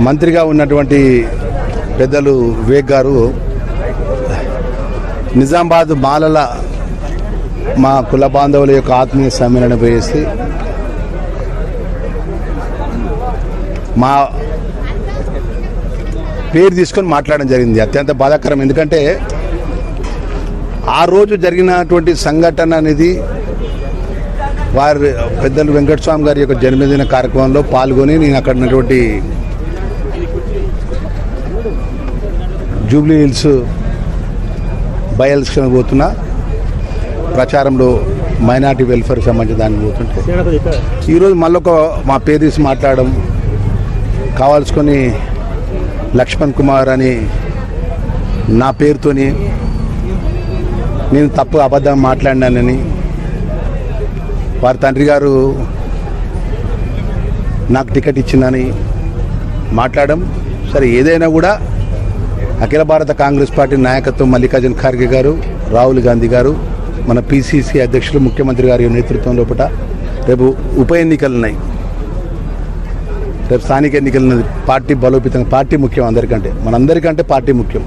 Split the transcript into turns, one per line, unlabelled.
మంత్రిగా ఉన్నటువంటి పెద్దలు వివేక్ గారు నిజామాబాద్ మాలల మా కుల బాంధవుల యొక్క ఆత్మీయ సమ్మేళనం వేసి మా పేరు తీసుకొని మాట్లాడడం జరిగింది. అత్యంత బాధాకరం. ఎందుకంటే ఆ రోజు జరిగినటువంటి సంఘటన అనేది వారి పెద్దలు వెంకటస్వామి గారి యొక్క జన్మదిన కార్యక్రమంలో పాల్గొని నేను అక్కడ ఉన్నటువంటి జూబ్లీ హిల్స్ బై ఎలక్షన్ పోతున్నా ప్రచారంలో మైనార్టీ వెల్ఫేర్కి సంబంధించిన దానికి పోతుంటే ఈరోజు మళ్ళొక మా పేరు తీసి మాట్లాడడం కావాల్సుకొని లక్ష్మణ్ కుమార్ అని నా పేరుతోని నేను తప్పు అబద్ధం మాట్లాడినానని వారి తండ్రి గారు నాకు టికెట్ ఇచ్చిందని మాట్లాడడం. సరే, ఏదైనా కూడా అఖిల భారత కాంగ్రెస్ పార్టీ నాయకత్వం మల్లికార్జున ఖార్గే గారు, రాహుల్ గాంధీ గారు, మన పిసిసి అధ్యక్షులు ముఖ్యమంత్రి గారి నేతృత్వం లోపల రేపు ఉప ఎన్నికలు ఉన్నాయి. రేపు స్థానిక ఎన్నికలు ఉన్నది. పార్టీ బలోపేతం, పార్టీ ముఖ్యం అందరికంటే, మనందరికంటే పార్టీ ముఖ్యం.